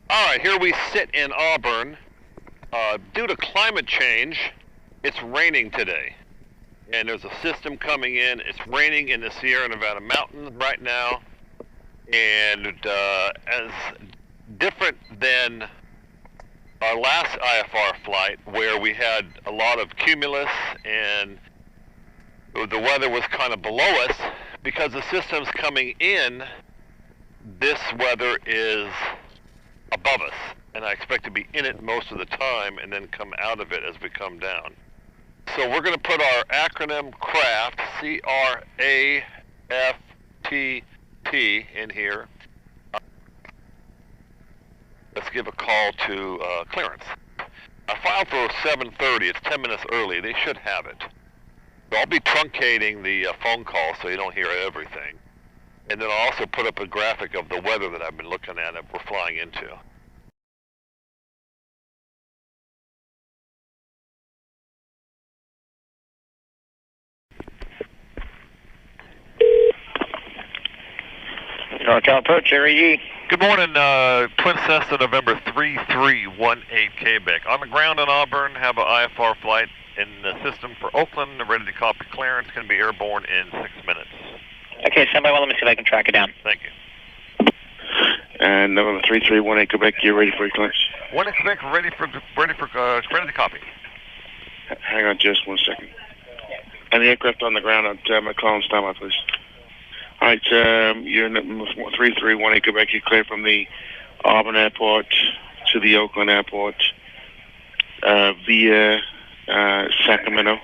All right, here we sit in Auburn. Due to climate change, it's raining today. And there's a system coming in. It's raining in the Sierra Nevada mountains right now. And as different than our last IFR flight, where we had a lot of cumulus and the weather was kind of below us, because the system's coming in, this weather is above us, and I expect to be in it most of the time and then come out of it as we come down. So we're going to put our acronym CRAFT, C-R-A-F-T-T, in here. Let's give a call to clearance. I filed for 7:30. It's 10 minutes early. They should have it. So I'll be truncating the phone call so you don't hear everything. And then I'll also put up a graphic of the weather that I've been looking at that we're flying into. NorCal approach, area E. Good morning, Twin Cessna November 3318 Quebec. On the ground in Auburn, have an IFR flight in the system for Oakland, ready to copy clearance, going to be airborne in 6 minutes. Okay, stand by one, let me see if I can track it down. Thank you. And November 3318 Quebec, you're ready for your clearance? 1 Quebec, ready to copy. Hang on just 1 second. And the aircraft on the ground, I'll call and stand by, please. All right, you're 3318 Quebec, you're clear from the Auburn Airport to the Oakland Airport via Sacramento.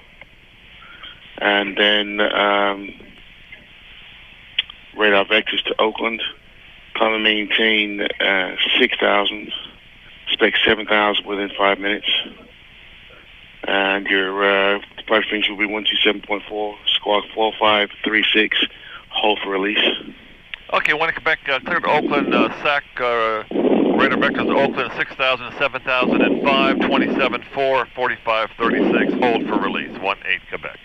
And then radar vectors to Oakland. Climb and maintain 6,000. Spec 7,000 within 5 minutes. And your departure frequency will be 127.4, squawk 4536, hold for release. Okay, 1 Quebec, cleared to Oakland, SAC, radar vectors to Oakland, 6,000, 7,005, 27.4, 4536, hold for release, 18 Quebec.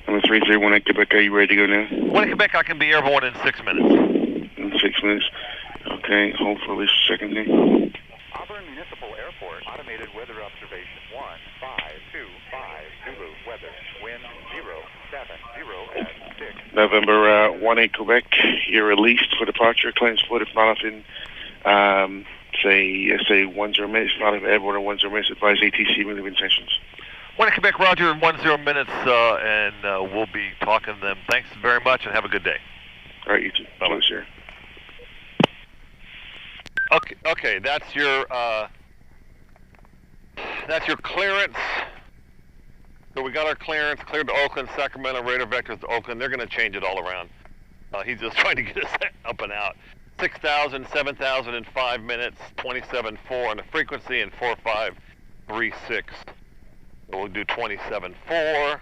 Number 3318 Quebec, are you ready to go now? 1 Quebec, I can be airborne in 6 minutes. In 6 minutes. Okay, hold for release a second here. Auburn Municipal Airport, automated weather observation 1525 Zulu weather, wind 070 at 6. November 18 Quebec, you're released for departure. Claims split if not within, say 10 minutes, not if airborne or 10 minutes. Advise ATC with intentions. 1 Quebec, Roger, in 10 minutes, and we'll be talking to them. Thanks very much, and have a good day. All right, you too. Bye-bye, sir. Okay, that's your clearance. So we got our clearance, cleared to Oakland, Sacramento, radar vectors to Oakland. They're going to change it all around. He's just trying to get us up and out. 6,000, 7,000 in 5 minutes, 27.4 on the frequency, and 4536. So we'll do 27.4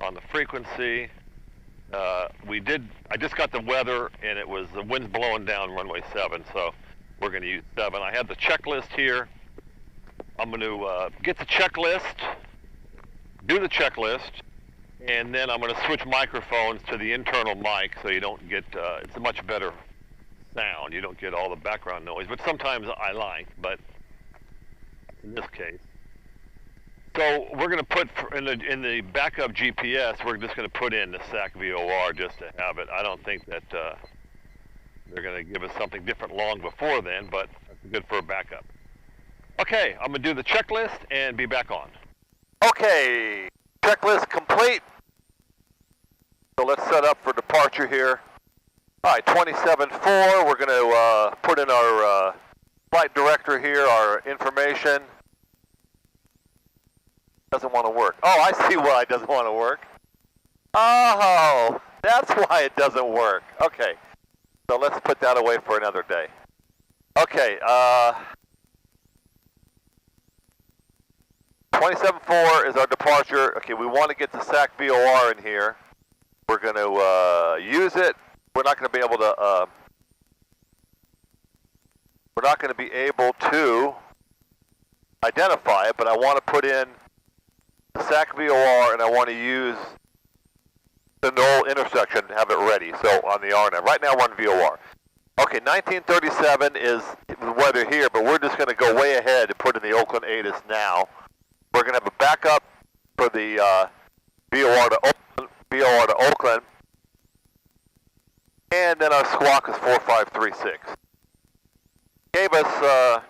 on the frequency. I just got the weather, and it was the wind's blowing down runway 7, so we're going to use 7. I have the checklist here. I'm going to get the checklist, do the checklist, and then I'm going to switch microphones to the internal mic so you don't get, it's a much better sound. You don't get all the background noise, but sometimes I like, but in this case. So we're going to put in the backup GPS. We're just going to put in the SAC VOR just to have it. I don't think that they're going to give us something different long before then, but that's good for a backup. Okay, I'm going to do the checklist and be back on. Okay, checklist complete. So let's set up for departure here. All right, 27.4. We're going to put in our flight director here, our information. Doesn't want to work. Oh, I see why it doesn't want to work. Oh, that's why it doesn't work. Okay, so let's put that away for another day. Okay, 27.4 is our departure. Okay, we want to get the SAC VOR in here. We're going to use it. We're not going to be able to identify it, but I want to put in the SAC VOR, and I want to use the null intersection to have it ready. So on the RNAV. Right now we're on VOR. Okay, 1937 is the weather here, but we're just going to go way ahead and put in the Oakland ATIS now. We're going to have a backup for the VOR to Oakland, and then our squawk is 4536. Gave us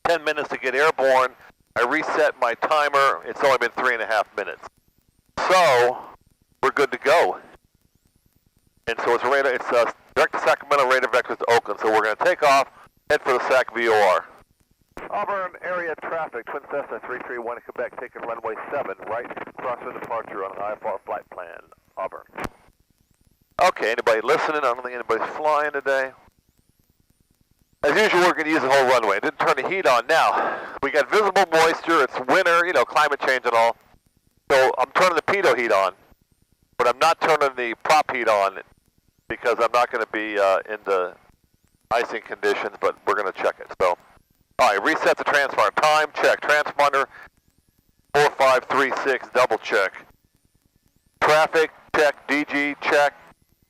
10 minutes to get airborne. I reset my timer. It's only been 3.5 minutes. So, we're good to go. And so it's direct to Sacramento, radar vectors to Oakland. So we're going to take off, head for the SAC VOR. Auburn area traffic, Twin Cessna 331 in Quebec, taking runway 7, right, crosswind departure on an IFR flight plan, Auburn. Okay, anybody listening? I don't think anybody's flying today. As usual, we're going to use the whole runway. Didn't turn the heat on. Now, we got visible moisture, it's winter, climate change and all. So I'm turning the pitot heat on, but I'm not turning the prop heat on because I'm not going to be in the icing conditions, but we're going to check it. So, all right, reset the transponder. Time, check. Transponder, 4536, double check. Traffic, check. DG, check.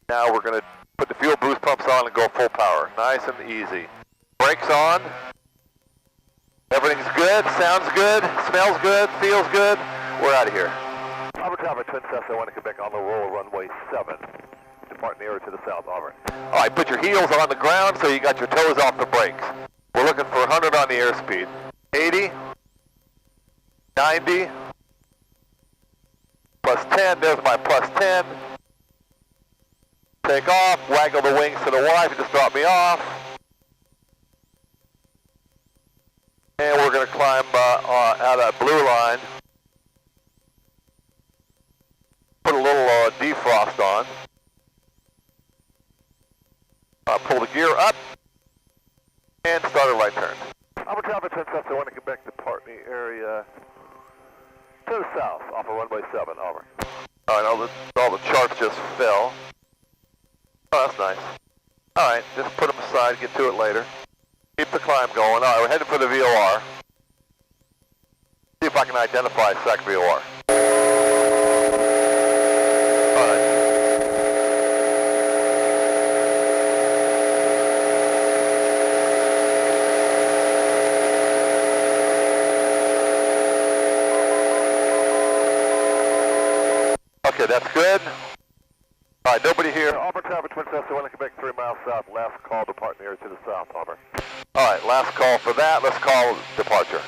Now we're going to put the fuel boost pumps on and go full power. Nice and easy. Brakes on. Everything's good, sounds good, smells good, feels good. We're out of here. Auburn Tower, Twin Cessna 1 in Quebec on the roll, runway 7. Depart nearer to the south, Auburn. All right, put your heels on the ground so you got your toes off the brakes. We're looking for 100 on the airspeed. 80, 90, plus 10, there's my plus 10. Take off, waggle the wings to the wife, and just drop me off. And we're going to climb out of that blue line. Put a little defrost on. Pull the gear up. And start a right turn. Auburn Tower, Twin Cessna 1 in Quebec, depart the area to the south, off of runway 7, Auburn. All right, all the charts just fell. Oh, that's nice. All right, just put them aside, get to it later. Keep the climb going. All right, we're headed for the VOR. See if I can identify SAC VOR. All right. Okay, that's good. All right, nobody here. Auburn Tower, Twin Cessna 1 in Quebec, 3 miles south. Last call, depart nearer to the south, Auburn. All right, last call for that. Let's call departure.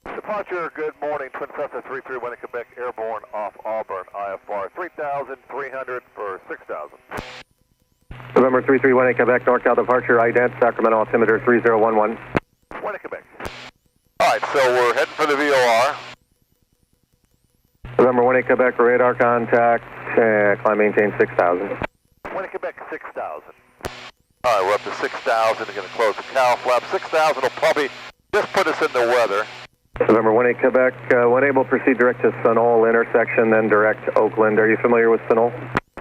Departure, good morning. Twin Cessna 331 in Quebec, airborne off Auburn, IFR 3,300 for 6,000. November 331 in Quebec, NorCal departure, ident, Sacramento altimeter 3011. 1 in Quebec. All right, so we're heading for the VOR. November 1 in Quebec, radar contact, climb maintain 6,000. 1 in Quebec, 6,000. All right, we're up to 6,000. We're going to close the cowl flap. 6,000 will probably just put us in the weather. November 1 in Quebec, when able, proceed direct to Sunol intersection, then direct to Oakland. Are you familiar with Sunol?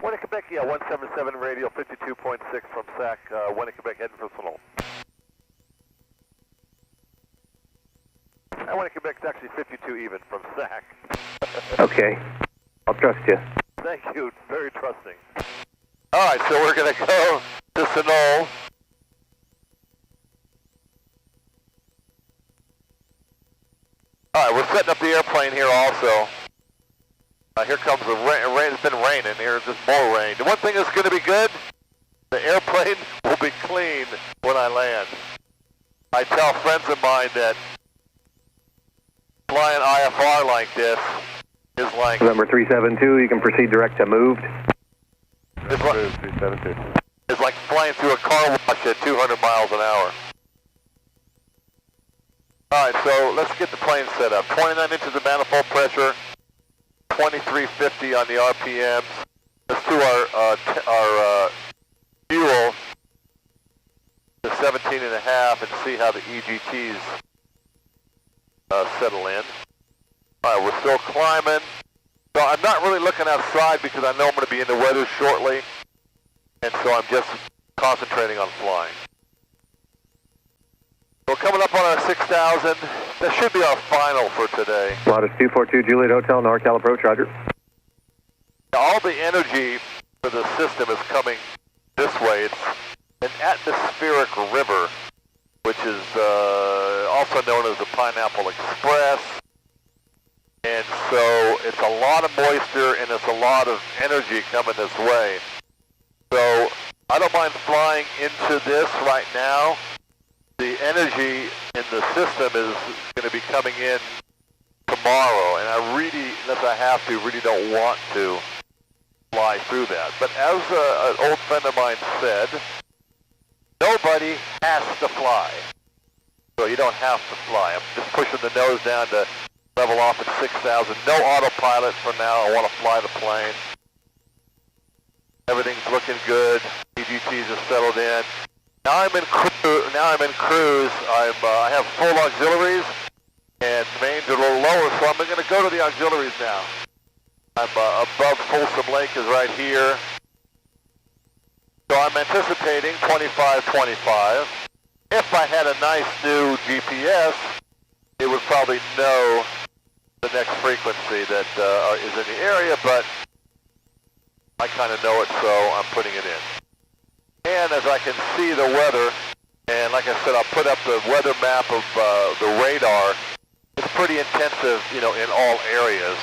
1 in Quebec, yeah, 177 radial, 52.6 from SAC. 1 in Quebec, heading for Sunol. And 1 in Quebec is actually 52 even from SAC. Okay, I'll trust you. Thank you, very trusting. All right, so we're going to go to Sunol. All right, we're setting up the airplane here also. Here comes the rain. It's been raining here. There's more rain. The one thing that's going to be good, the airplane will be clean when I land. I tell friends of mine that flying IFR like this is like... November 372, you can proceed direct to moved. It's like flying through a car wash at 200 miles an hour. All right, so let's get the plane set up. 29 inches of manifold pressure, 2350 on the RPMs. Let's do our fuel to 17.5 and see how the EGTs settle in. All right, we're still climbing. So I'm not really looking outside because I know I'm going to be in the weather shortly, and so I'm just concentrating on flying. We're coming up on our 6,000. That should be our final for today. Lotus 242 Juliet Hotel, NorCal approach, roger. All the energy for of the system is coming this way. It's an atmospheric river, which is also known as the Pineapple Express. And so it's a lot of moisture and it's a lot of energy coming this way. So I don't mind flying into this right now. The energy in the system is going to be coming in tomorrow, and I really, unless I have to, really don't want to fly through that. But as an old friend of mine said, nobody has to fly. So you don't have to fly. I'm just pushing the nose down to level off at 6,000. No autopilot for now. I want to fly the plane. Everything's looking good. EGTs are settled in. Now I'm in cruise. I have full auxiliaries, and mains are a little lower, so I'm going to go to the auxiliaries now. I'm above Folsom Lake is right here. So I'm anticipating 25-25. If I had a nice new GPS, it would probably know the next frequency that is in the area, but I kind of know it, so I'm putting it in. And as I can see the weather, and like I said, I'll put up the weather map of the radar. It's pretty intensive, you know, in all areas.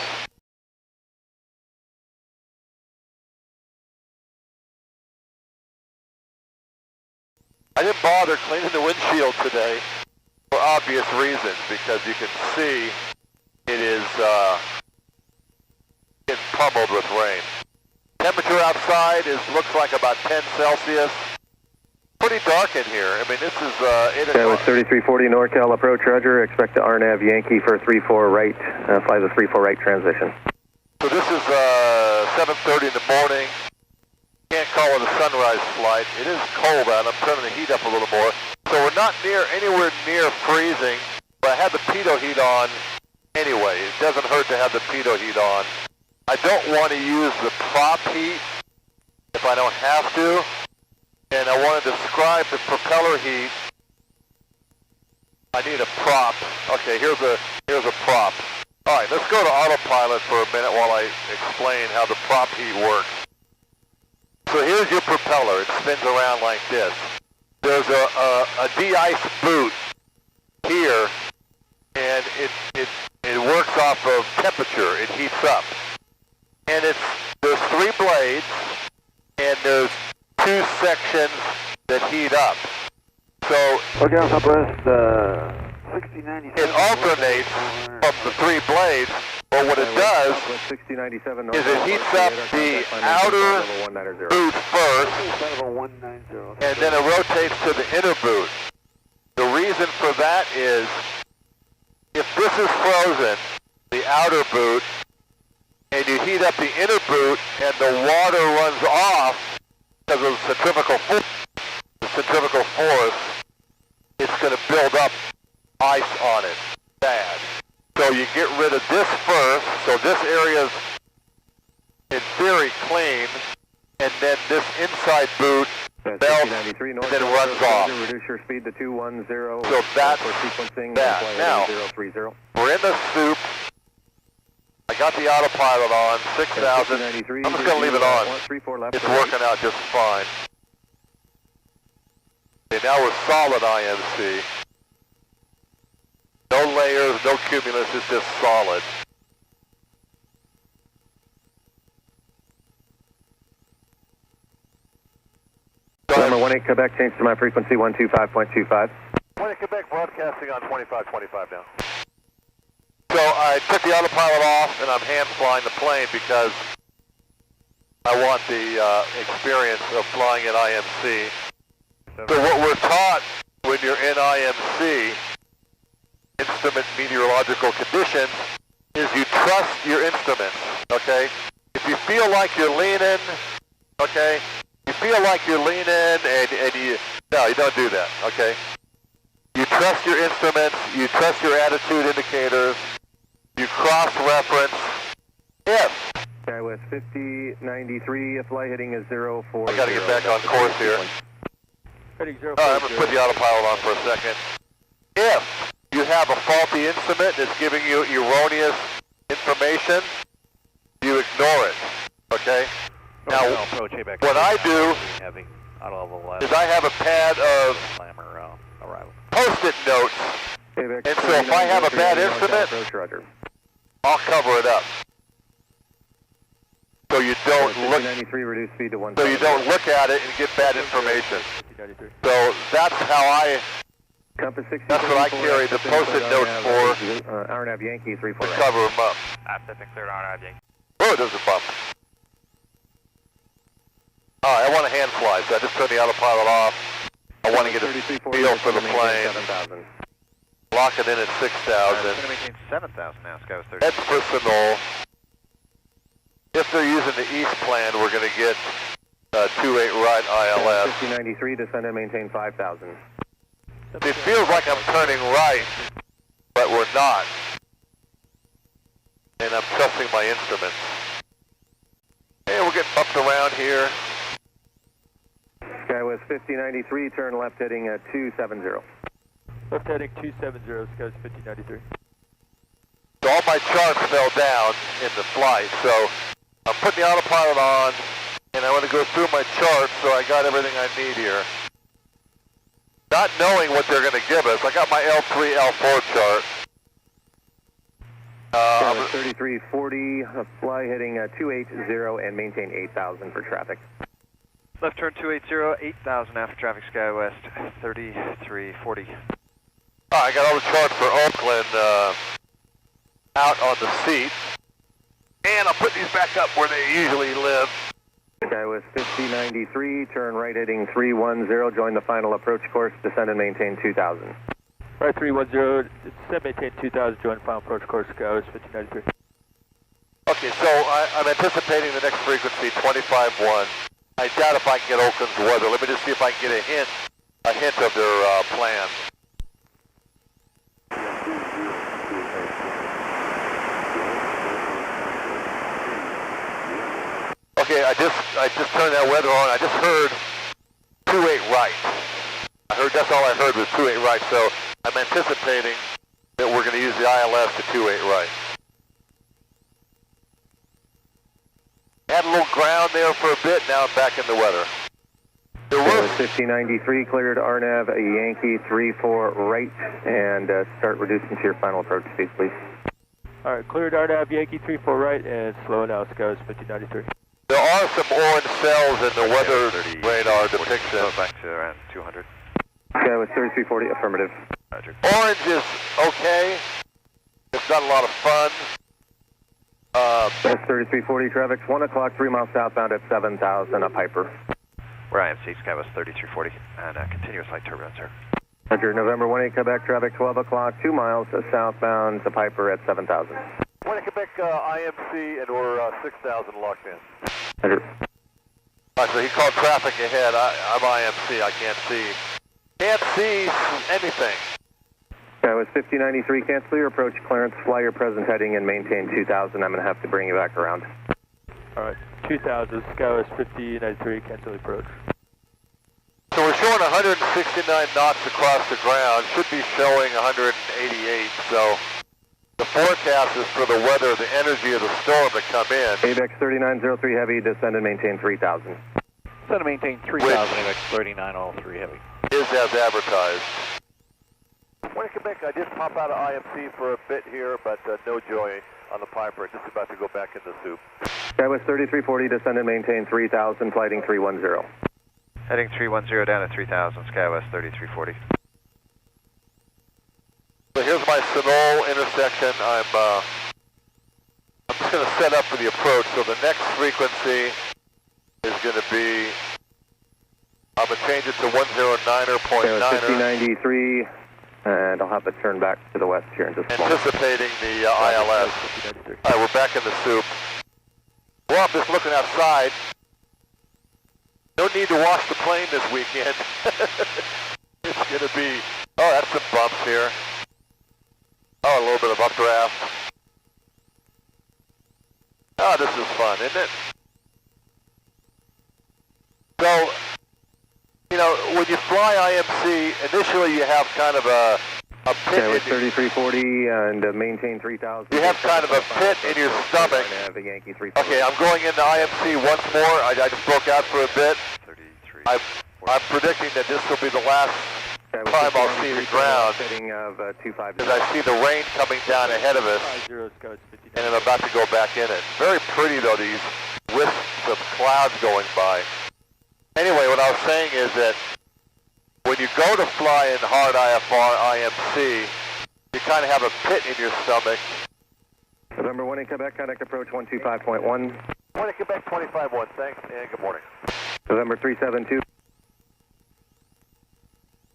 I didn't bother cleaning the windshield today for obvious reasons, because you can see it is getting pummeled with rain. Temperature outside looks like about 10 Celsius. Pretty dark in here. I mean, this is 8 o'clock. That was 3340 NorCal approach, Roger. Expect to RNAV Yankee for 34 right. Fly the 34 right transition. So this is 7:30 in the morning. Can't call it a sunrise flight. It is cold out. I'm turning the heat up a little more. So we're not anywhere near freezing, but I have the pitot heat on anyway. It doesn't hurt to have the pitot heat on. I don't want to use the prop heat if I don't have to. And I want to describe the propeller heat. I need a prop. Okay, here's a prop. All right, let's go to autopilot for a minute while I explain how the prop heat works. So here's your propeller. It spins around like this. There's a de-ice boot here, and it works off of temperature. It heats up. And there's 3 blades, and there's 2 sections that heat up. So it alternates from the 3 blades, but what it does is it heats up the outer boot first, and then it rotates to the inner boot. The reason for that is, if this is frozen, the outer boot, and you heat up the inner boot, and the water runs off because of the centrifugal force, it's going to build up ice on it bad. So you get rid of this first, so this area's in theory clean, and then this inside boot melts and then runs off. Reduce your speed to 210. So that's sequencing that. Now, we're in the soup. I got the autopilot on, 6,000. I'm just going to leave it on. It's working out just fine. Okay, now we're solid IMC. No layers, no cumulus, it's just solid. Number 18 Quebec, change to my frequency 125.25. 18 Quebec, broadcasting on 2525 now. So I took the autopilot off, and I'm hand flying the plane because I want the experience of flying at IMC. So what we're taught when you're in IMC, instrument meteorological conditions, is you trust your instruments, okay? If you feel like you're leaning, okay? You feel like you're leaning and no, you don't do that, okay? You trust your instruments, you trust your attitude indicators, you cross-reference. If. Okay, with 5093, flight heading is 040. I got to get back on course here. Heading 040. I'm going to put the autopilot on for a second. If you have a faulty instrument that's giving you erroneous information, you ignore it, okay? Now, what I do is I have a pad of Post-it notes, and so if I have a bad instrument, I'll cover it up. So you don't look. So you don't look at it and get bad information. So that's how I. That's what I carry the Post-it notes for. RNAV Yankee 3-4. To cover them up. Oh, there's a bump. All right, I want a hand fly, so I just turn the autopilot off. I want to get a feel for the plane. Lock it in at 6,000. It's going to maintain 7,000 now, Skywest 30. That's for Sonol. If they're using the east plan, we're going to get 28 right ILS. 5093, descend and maintain 5,000. It feels like I'm turning right, but we're not. And I'm trusting my instruments. Hey, we're getting bumped around here. Skywest 5093, turn left heading 270. Left heading 270, Skywest 5093. So all my charts fell down in the flight, so I'm putting the autopilot on, and I want to go through my charts so I got everything I need here. Not knowing what they're going to give us, I got my L3, L4 chart. 3340, fly heading 280 and maintain 8,000 for traffic. Left turn 280, 8,000 after traffic, Skywest 3340. I got all the charts for Oakland out on the seat. And I'll put these back up where they usually live. Skywest 5093, turn right heading 310, join the final approach course, descend and maintain 2,000. Right 310, descend maintain 2,000, join final approach course, Skywest 5093. Okay, so I'm anticipating the next frequency, 25.1. I doubt if I can get Oakland's weather. Let me just see if I can get a hint of their plan. Okay, I just turned that weather on. I just heard 28 right. That's all I heard was 28 right. So I'm anticipating that we're going to use the ILS to 28 right. Had a little ground there for a bit. Now I'm back in the weather. There was 5093 cleared RNAV Yankee 34 right, and start reducing to your final approach speed, please. All right, cleared RNAV Yankee 34 right, and slow now, Skywest 5093. There are some orange cells in the weather radar depiction. Back to around 200. Skywest 3340, affirmative. Roger. Orange is okay. It's not a lot of fun. That's 3340 traffic, 1 o'clock, 3 miles southbound at 7,000, a Piper. We're IMC, Skywest 3340, and continuous light turbulence, sir. Roger, November 18 Quebec traffic, 12 o'clock, 2 miles southbound to Piper at 7,000. 1 Quebec IMC, and we're 6,000 locked in. Roger. All right, so he called traffic ahead. I'm IMC, I can't see. Can't see anything. Skywest 5093, cancel your approach clearance, fly your present heading and maintain 2,000. I'm going to have to bring you back around. All right, 2,000, Skywest 5093, cancel the approach. So we're showing 169 knots across the ground, should be showing 188, so the forecast is for the weather, the energy of the storm to come in. ABEX 3903 heavy, descend and maintain 3,000. Descend and maintain 3,000, ABEX 3903 heavy. Is as advertised. 1 Quebec, I just pop out of IMC for a bit here, but no joy on the Piper, just about to go back in the soup. Skywest 3340, descend and maintain 3,000, flighting 310. Heading 310 down to 3,000, Skywest 3340. So here's my Sonol intersection. I'm just going to set up for the approach. So the next frequency is going to be, I'm going to change it to 109.9er. 5093, and I'll have to turn back to the west here in just a moment. Anticipating the ILS. All right, we're back in the soup. Well, I'm just looking outside. No need to wash the plane this weekend. It's going to be, oh, that's some bumps here. Oh, a little bit of updraft. Oh, this is fun, isn't it? So, you know, when you fly IMC, initially you have kind of a a pit Okay, with in your, 3340 and maintain 3000. you have kind of a pit in your stomach. Yankee 3. Okay, I'm going into IMC once more. I just broke out for a bit. 33. I'm predicting that this will be the last time I'll see the ground, because I see the rain coming down ahead of us, 50 Scouts 59. and I'm about to go back in it. Very pretty though, these wisps of clouds going by. Anyway, what I was saying is that when you go to fly in hard IFR IMC, you kind of have a pit in your stomach. November 1 in Quebec, contact approach 125.1. 1 in Quebec, 25-1, thanks, and good morning. November 372.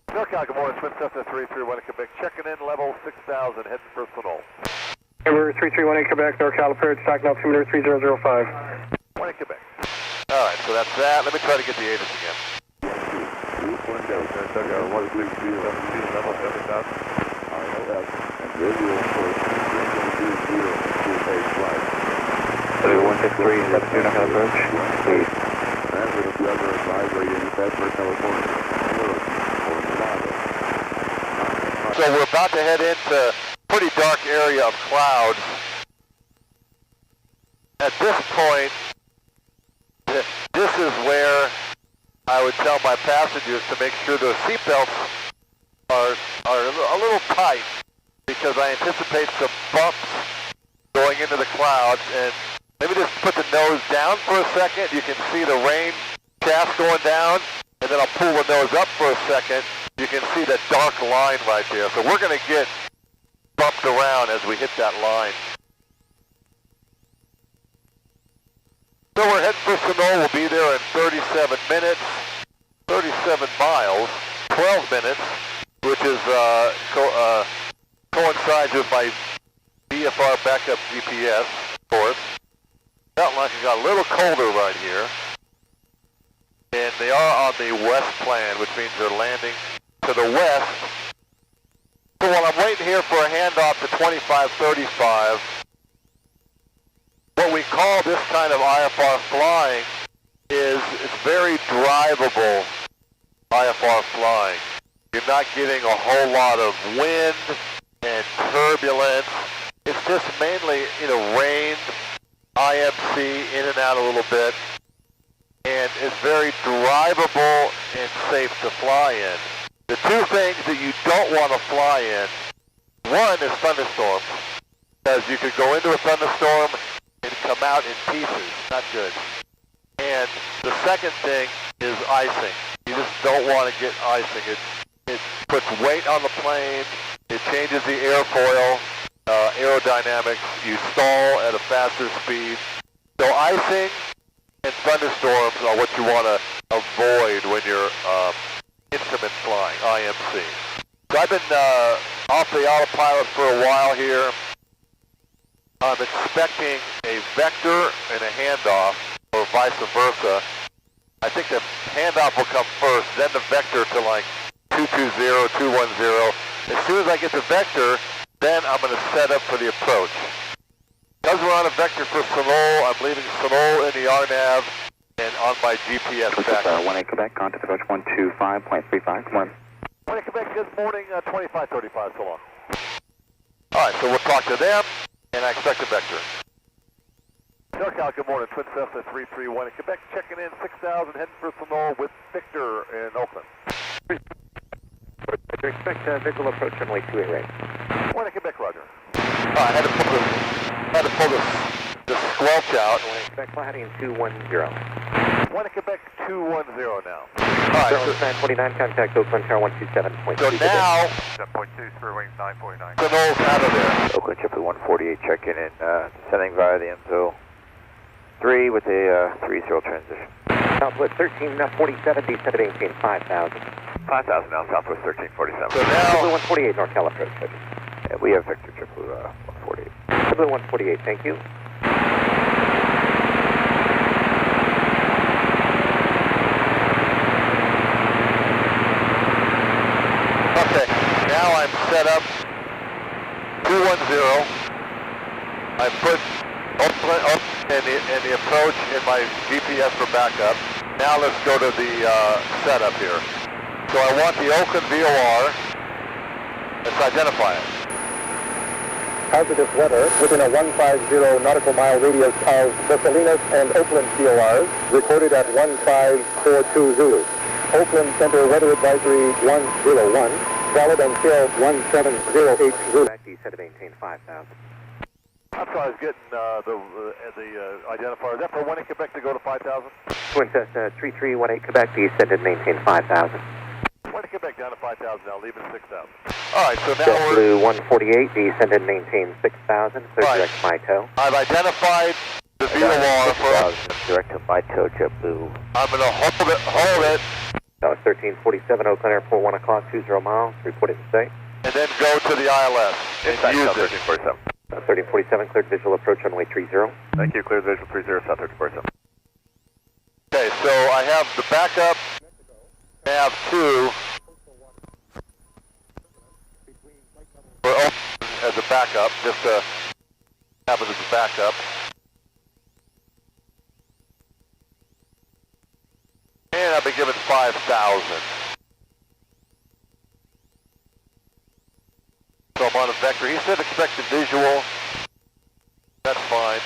NorCal, good morning, Twin Cessna 331 in Quebec, checking in level 6000, heading for Sonol. November 331 in Quebec, NorCal approach, stock altimeter 3005. 1 in Quebec. All right, so that's that. Let me try to get the ATIS again. So we're about to head into a pretty dark area of clouds. At this point, this is where I would tell my passengers to make sure their seatbelts are a little tight, because I anticipate some bumps going into the clouds. And maybe just put the nose down for a second. You can see the rain shaft going down, and then I'll pull the nose up for a second. You can see that dark line right there. So we're going to get bumped around as we hit that line. So we're heading for Sonol. We'll be there in 37 minutes, 37 miles, 12 minutes, which is coincides with my IFR backup GPS, of course. Felt like it got a little colder right here. And they are on the west plan, which means they're landing to the west. So while I'm waiting here for a handoff to 2535, what we call this kind of IFR flying is it's very drivable IFR flying. You're not getting a whole lot of wind and turbulence. It's just mainly, rain, IMC, in and out a little bit. And it's very drivable and safe to fly in. The two things that you don't want to fly in, one is thunderstorms, because you could go into a thunderstorm and come out in pieces. Not good. And the second thing is icing. You just don't want to get icing. It puts weight on the plane. It changes the airfoil, aerodynamics. You stall at a faster speed. So icing and thunderstorms are what you want to avoid when you're instrument flying, IMC. So I've been off the autopilot for a while here. I'm expecting a vector and a handoff, or vice versa. I think the handoff will come first, then the vector to like 220, 210. As soon as I get the vector, then I'm going to set up for the approach. Because we're on a vector for Sonol, I'm leaving Sonol in the RNAV and on my GPS back. 1 in Quebec, contact approach 125.35, come on. 1 in Quebec, good morning, 2535, so long. All right, so we'll talk to them, and I expect a vector. NorCal, good morning, Twin Cessna 331 in Quebec, checking in 6000, heading for Sonol with Victor in Oakland. Expect visual approach runway 28 right. 1 in Quebec, roger. I had to pull the squelch out. 1 in Quebec, heading 210. 1 in Quebec, 210 now. All right, so 949, contact Oakland Tower 127.2. So now, 7.2, through wings 949. Sonol's out of there. Oakland Triple 148, checking in, descending via the MZO 3 with a 30 transition. Southwest 1347, descending maintain 5,000. 5,000 now, Southwest 1347. So now, 148, NorCal approach. Yeah, we have Victor Triple 148. Triple 148, thank you. okay, now I'm set up 210. I put Oakland and the approach in my GPS for backup. Now let's go to the setup here. So I want the Oakland VOR Let's identify it. Positive weather within a 150 nautical mile radius of the Salinas and Oakland CORs, recorded at 1542 Zulu. Oakland Center Weather Advisory 101, valid until 1708 Zulu. Back to you, set to maintain 5,000. I'm sorry, I was getting the identifier. Is that for 1 in Quebec to go to 5,000? Twin Cessna 3318 Quebec, do you set to maintain 5,000? 1 in Quebec down to 5,000 now, leaving 6,000. All right, so now JetBlue 148, do you send and maintain 6,000? Clear Right. direct MITO. I've identified the VOR for... Direct to MITO, JetBlue. I'm going to hold it, That was 1347 Oakland Airport, 1 o'clock, 20 miles, report it in sight. and then go to the ILS and use it. 1347. 1347, cleared visual approach runway 30. Thank you, clear visual 30, South 1347. Okay, so I have the backup, I have 2 for Oakland as a backup, just to have it as a backup. And I've been given 5,000. So I'm on a vector. He said expect a visual. That's fine.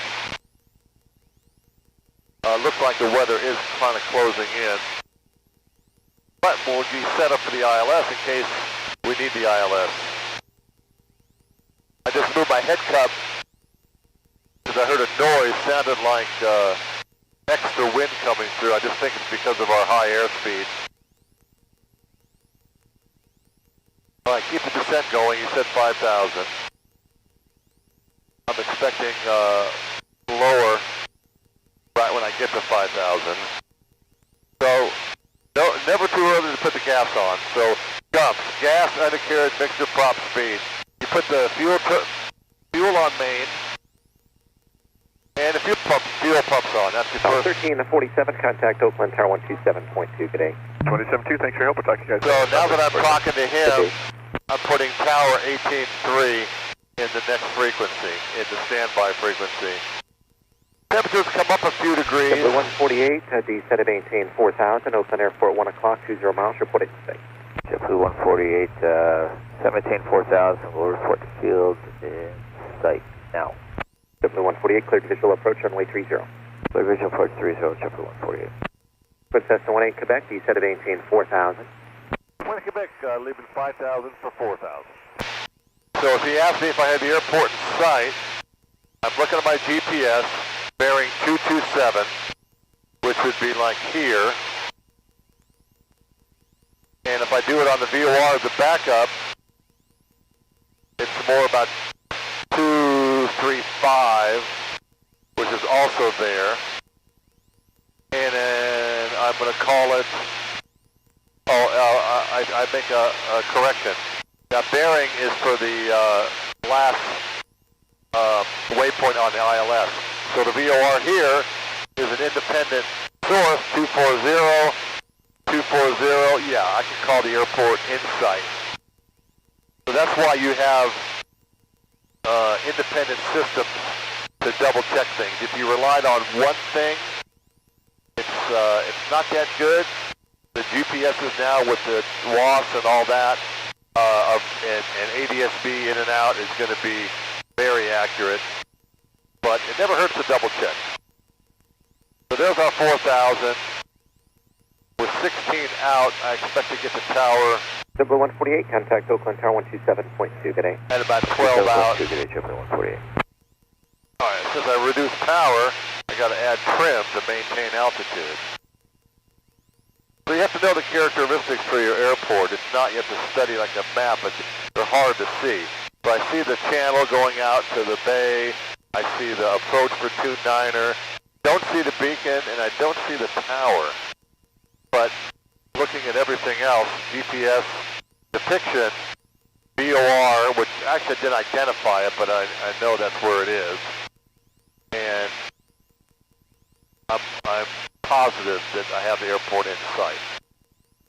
Looks like the weather is kind of closing in. But we'll be set up for the ILS in case we need the ILS. I just moved my head cup because I heard a noise, sounded like extra wind coming through. I just think it's because of our high airspeed. All right, keep the descent going. You said 5,000. I'm expecting lower right when I get to 5,000. So, no, never too early to put the gas on. So, jumps, gas, undercarriage, mixture, prop speed. You put the fuel on main, and the fuel pumps on. That's the first. 1347, contact Oakland Tower 127.2, good day. 27-2, thanks for your help. We'll talk to you guys. So now that I'm talking to him, I'm putting tower 18.3 in the next frequency, in the standby frequency. Temperatures come up a few degrees. JetBlue 148, do you set to maintain 4,000? Oakland Airport, 1 o'clock, 20 miles, report it in sight. JetBlue 148, 174000, we'll report to field in sight now. JetBlue 148, cleared visual approach runway 30. Clear visual approach 30, JetBlue 148. Twin Cessna 18 Quebec, do you set to maintain 4,000? 1 in Quebec, leaving 5,000 for 4,000. So if he asked me if I had the airport in sight, I'm looking at my GPS, bearing 227, which would be like here. And if I do it on the VOR as a backup, it's more about 235, which is also there. And then I'm going to call it, I make a correction. That bearing is for the last waypoint on the ILS. So the VOR here is an independent source, 240, 240, yeah, I can call the airport in sight. So that's why you have independent systems to double check things. If you relied on one thing, it's not that good. The GPSs now with the WAS and all that, and ADS-B in and out is going to be very accurate. But it never hurts to double check. So there's our 4,000. With 16 out, I expect to get the tower. JetBlue 148, contact Oakland Tower 127.2, good day. At about 12 out. Good day, JetBlue 148. All right, since I reduced power, I got to add trim to maintain altitude. So you have to know the characteristics for your airport. It's not you have to study like a map, but they're hard to see. So I see the channel going out to the bay. I see the approach for 29er. Don't see the beacon, and I don't see the tower. But looking at everything else, GPS depiction, VOR, which actually didn't identify it, but I know that's where it is. And I'm positive that I have the airport in sight.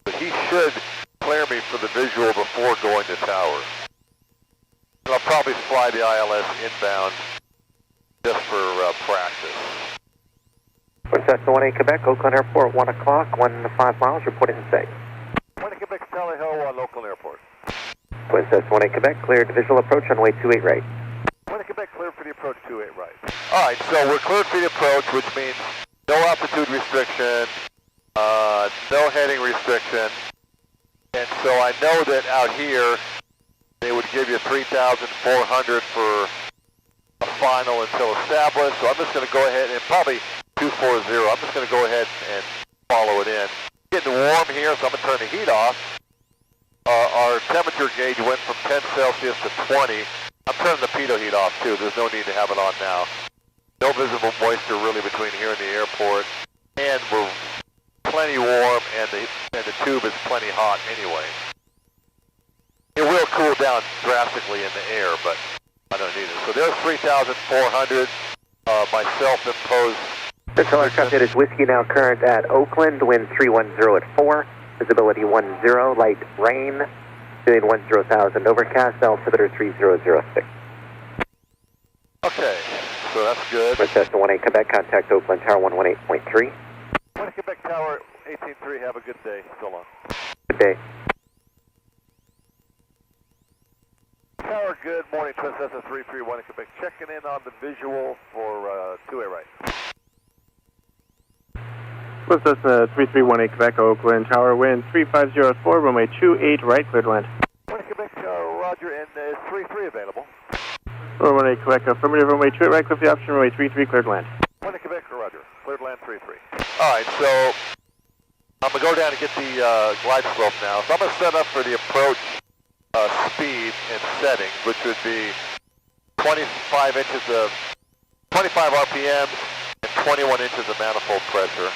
But he should clear me for the visual before going to tower. And I'll probably fly the ILS inbound just for practice. Twin Cessna 18 Quebec, Oakland Airport, 1 o'clock, 15 miles, report in sight. 1 Quebec, Tally Ho on Oakland Airport. Princess 1-8 Quebec, cleared visual approach on way 28 right. 1-8 Quebec, cleared for the approach 28 right. All right, so we're cleared for the approach, which means no altitude restriction, no heading restriction. And so I know that out here, they would give you 3,400 for a final until established. So I'm just going to go ahead and probably 240. I'm just going to go ahead and follow it in. Getting warm here, so I'm going to turn the heat off. Our temperature gauge went from 10 Celsius to 20. I'm turning the pitot heat off too. There's no need to have it on now. No visible moisture really between here and the airport, and we're plenty warm, and the tube is plenty hot anyway. It will cool down drastically in the air, but I don't need it. So there's 3,400. My self-imposed. Central aircraft, it is Whiskey now current at Oakland, wind 310 at 4, visibility 10, light rain, doing 10,000 overcast, altimeter 3006. Okay, so that's good. Princess 1-8 Quebec, contact Oakland Tower 118.3. 1-8 Quebec Tower 18.3, have a good day. So long. Good day. Tower, good morning, Princess 331 in Quebec. Checking in on the visual for 2A right. Princess 3318 Quebec, Oakland Tower, wind 3504, runway 28 right, cleared land. 1-8 Quebec, Roger, and is 33 available? 18 Quebec, affirmative, runway 28 right, cliff the option, runway 33, cleared land. 1-8 Quebec, Roger, cleared land 33. All right, so I'm going to go down and get the glide slope now. So I'm going to set up for the approach speed and settings, which would be 25 RPMs and 21 inches of manifold pressure.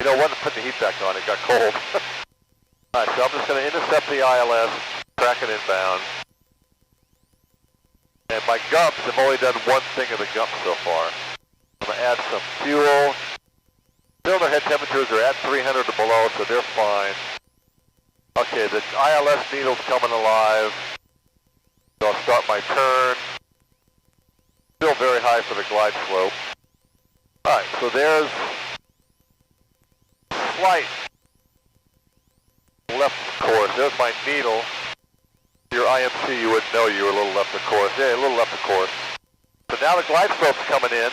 You know, I wanted to put the heat back on, it got cold. All right, so I'm just going to intercept the ILS, track it inbound. And my gumps, I've only done one thing of the gumps so far. I'm going to add some fuel. Cylinder head temperatures are at 300 or below, so they're fine. Okay, the ILS needle's coming alive. So I'll start my turn. Still very high for the glide slope. Alright, so there's slight left course. There's my needle. Your IMC, you wouldn't know you were a little left of course. Yeah, a little left of course. So now the glide slope's coming in.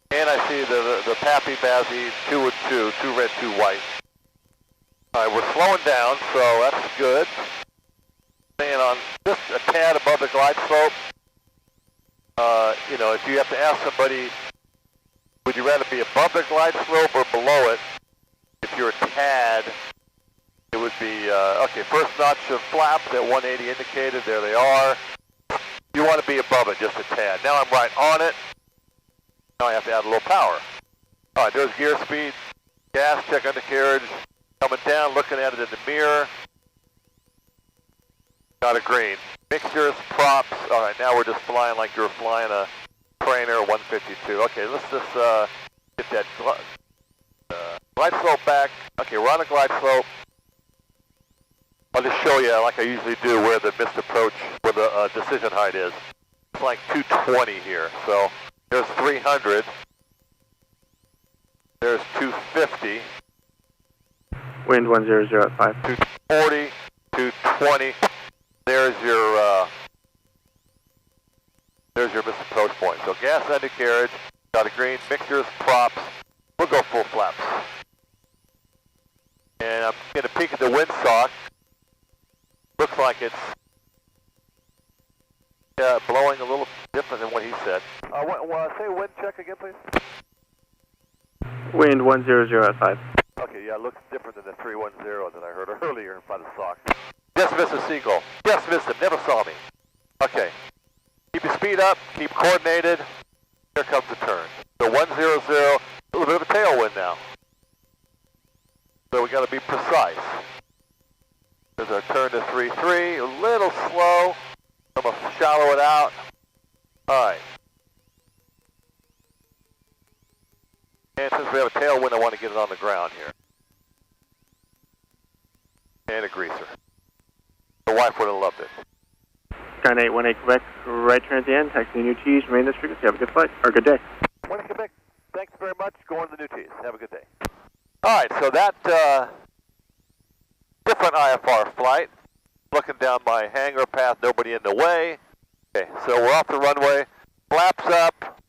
And I see the Pappy Bazzy 2 and 2, 2 red, 2 white. Alright, we're slowing down, so that's good. Staying on just a tad above the glide slope. You know, if you have to ask somebody, would you rather be above the glide slope or below it? If you're a tad, it would be, okay, first notch of flaps at 180 indicated, there they are. You want to be above it just a tad. Now I'm right on it. Now I have to add a little power. Alright, there's gear speed, gas, check undercarriage. Coming down, looking at it in the mirror. Got a green. Mixtures, props. All right, now we're just flying like you were flying a trainer 152. Okay, let's just get that glide slope back. Okay, we're on a glide slope. I'll just show you, like I usually do, where the missed approach, where the decision height is. It's like 220 here. So there's 300. There's 250. Wind 100 at 5. 240, 220. There's your missed approach point. So gas undercarriage, got a green, mixtures, props. We'll go full flaps. And I'm going to peek at the windsock. Looks like it's blowing a little different than what he said. Say wind check again, please. Wind 100 at 5. Okay, yeah, it looks different than the 310 that I heard earlier by the sock. Yes, Mr. Siegel. Yes, Mr. Never saw me. Okay. Keep your speed up. Keep coordinated. Here comes the turn. So 100. A little bit of a tailwind now. So we got to be precise. There's our turn to 3-3. A little slow. I'm going to shallow it out. All right. And since we have a tailwind, I want to get it on the ground here. And a greaser. The wife would have loved it. Sky 818 Quebec, right turn at the end, taxi new T's, remain this frequency. Have a good flight, or good day. 1 Quebec, thanks very much. Going to the new T's. Have a good day. All right, so that different IFR flight. Looking down my hangar path, nobody in the way. Okay, so we're off the runway. Flaps up.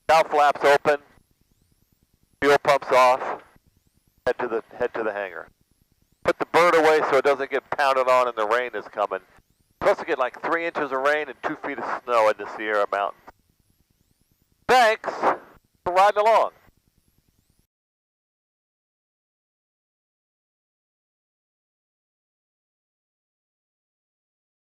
Bow flaps open. Fuel pumps off. Head to the hangar. Put the bird away so it doesn't get pounded on and the rain is coming. Supposed to get like 3 inches of rain and 2 feet of snow in the Sierra Mountains. Thanks for riding along.